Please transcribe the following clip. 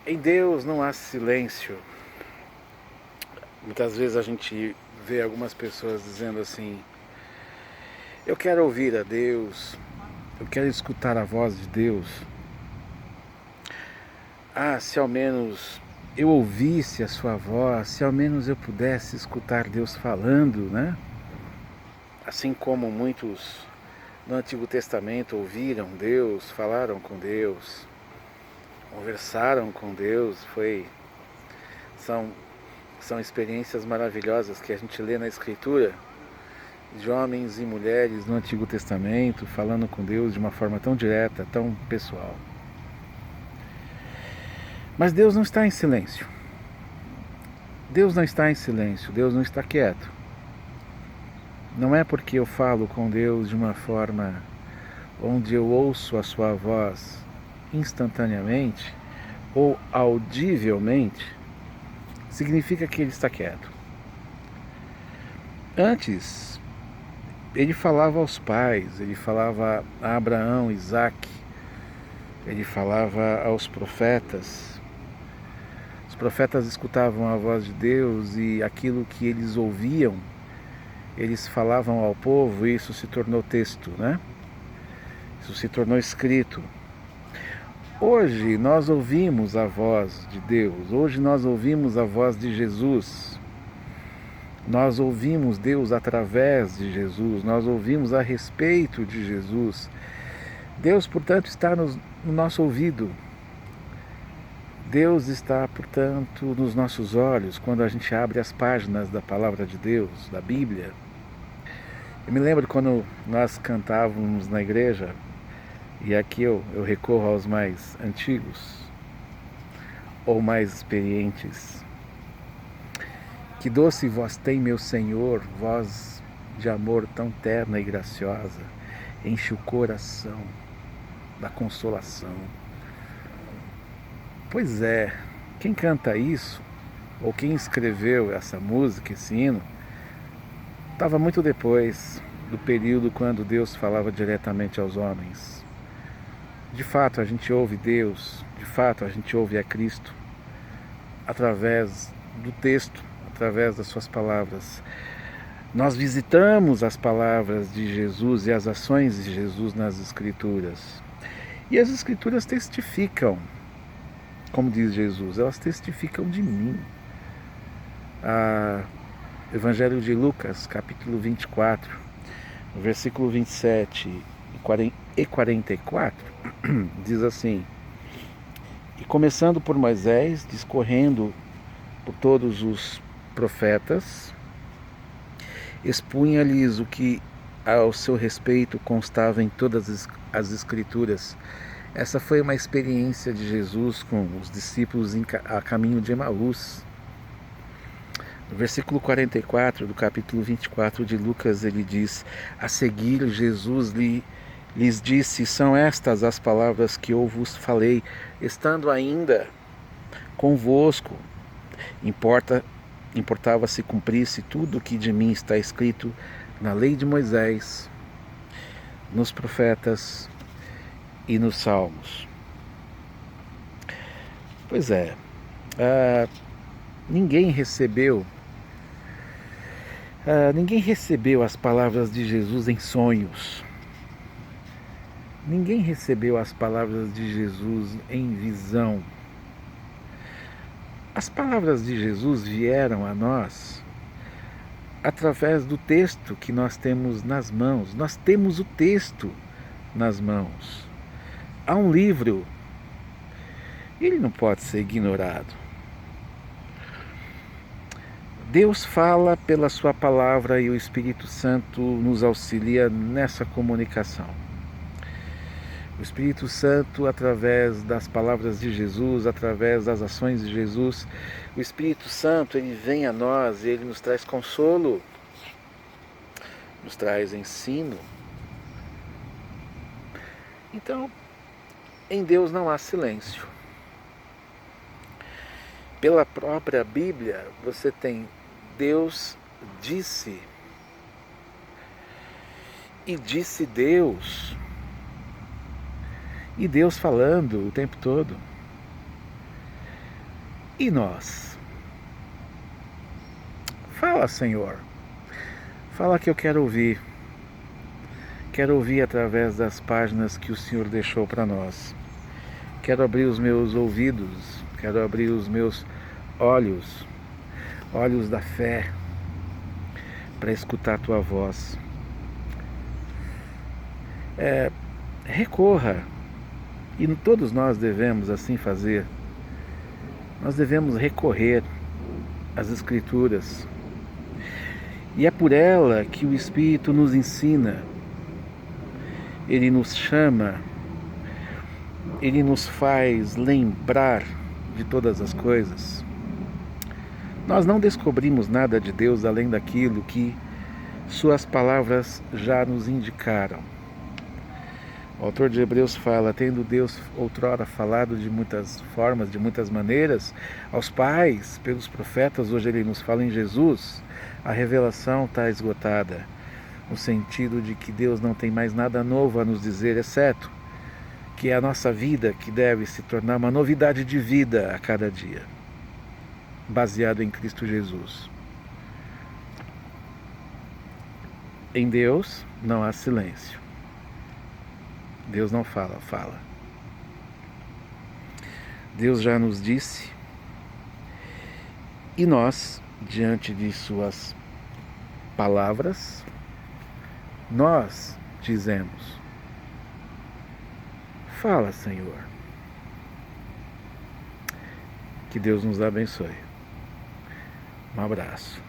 Em Deus não há silêncio. Muitas vezes a gente vê algumas pessoas dizendo assim: eu quero ouvir a Deus, eu quero escutar a voz de Deus. Ah, se ao menos eu ouvisse a sua voz, se ao menos eu pudesse escutar Deus falando, né? Assim como muitos no Antigo Testamento ouviram Deus, falaram com Deus, conversaram com Deus, são, são experiências maravilhosas que a gente lê na Escritura, de homens e mulheres no Antigo Testamento falando com Deus de uma forma tão direta, tão pessoal. Mas Deus não está em silêncio. Deus não está em silêncio, Deus não está quieto. Não é porque eu falo com Deus de uma forma onde eu ouço a sua voz instantaneamente ou audivelmente, significa que ele está quieto. Antes, ele falava aos pais, ele falava a Abraão, Isaac, ele falava aos profetas. Os profetas escutavam a voz de Deus e aquilo que eles ouviam, eles falavam ao povo e isso se tornou texto, né? Isso se tornou escrito. Hoje nós ouvimos a voz de Deus, hoje nós ouvimos a voz de Jesus. Nós ouvimos Deus através de Jesus, nós ouvimos a respeito de Jesus. Deus, portanto, está no nosso ouvido. Deus está, portanto, nos nossos olhos quando a gente abre as páginas da Palavra de Deus, da Bíblia. Eu me lembro quando nós cantávamos na igreja, e aqui eu recorro aos mais antigos ou mais experientes. Que doce voz tem, meu Senhor, voz de amor tão terna e graciosa, enche o coração da consolação. Pois é, quem canta isso, ou quem escreveu essa música, esse hino, estava muito depois do período quando Deus falava diretamente aos homens. De fato, a gente ouve Deus, de fato, a gente ouve a Cristo através do texto, através das suas palavras. Nós visitamos as palavras de Jesus e as ações de Jesus nas Escrituras. E as Escrituras testificam, como diz Jesus, elas testificam de mim. Evangelho de Lucas, capítulo 24, versículo 27 e 44, diz assim: e começando por Moisés, discorrendo por todos os profetas, expunha-lhes o que ao seu respeito constava em todas as Escrituras. Essa foi uma experiência de Jesus com os discípulos a caminho de Emaús. No versículo 44 do capítulo 24 de Lucas, ele diz: a seguir Jesus lhes disse: são estas as palavras que eu vos falei, estando ainda convosco. Importava se cumprisse tudo o que de mim está escrito na lei de Moisés, nos profetas e nos salmos. Pois é, ninguém recebeu as palavras de Jesus em sonhos. Ninguém recebeu as palavras de Jesus em visão. As palavras de Jesus vieram a nós através do texto que nós temos nas mãos. Nós temos o texto nas mãos. Há um livro, ele não pode ser ignorado. Deus fala pela sua palavra e o Espírito Santo nos auxilia nessa comunicação. O Espírito Santo, através das palavras de Jesus, através das ações de Jesus, o Espírito Santo, ele vem a nós e ele nos traz consolo, nos traz ensino. Então, em Deus não há silêncio. Pela própria Bíblia, você tem Deus disse, e disse Deus, e Deus falando o tempo todo. E nós? Fala, Senhor. Fala que eu quero ouvir. Quero ouvir através das páginas que o Senhor deixou para nós. Quero abrir os meus ouvidos, quero abrir os meus olhos, olhos da fé, para escutar a tua voz. Recorra, e todos nós devemos assim fazer. Nós devemos recorrer às Escrituras. E é por ela que o Espírito nos ensina. Ele nos chama, ele nos faz lembrar de todas as coisas. Nós não descobrimos nada de Deus além daquilo que suas palavras já nos indicaram. O autor de Hebreus fala: tendo Deus outrora falado de muitas formas, de muitas maneiras, aos pais, pelos profetas, hoje ele nos fala em Jesus. A revelação está esgotada, no sentido de que Deus não tem mais nada novo a nos dizer, exceto que é a nossa vida que deve se tornar uma novidade de vida a cada dia, baseado em Cristo Jesus. Em Deus não há silêncio. Deus não fala, fala. Deus já nos disse, e nós, diante de suas palavras, nós dizemos: fala, Senhor. Que Deus nos abençoe. Um abraço.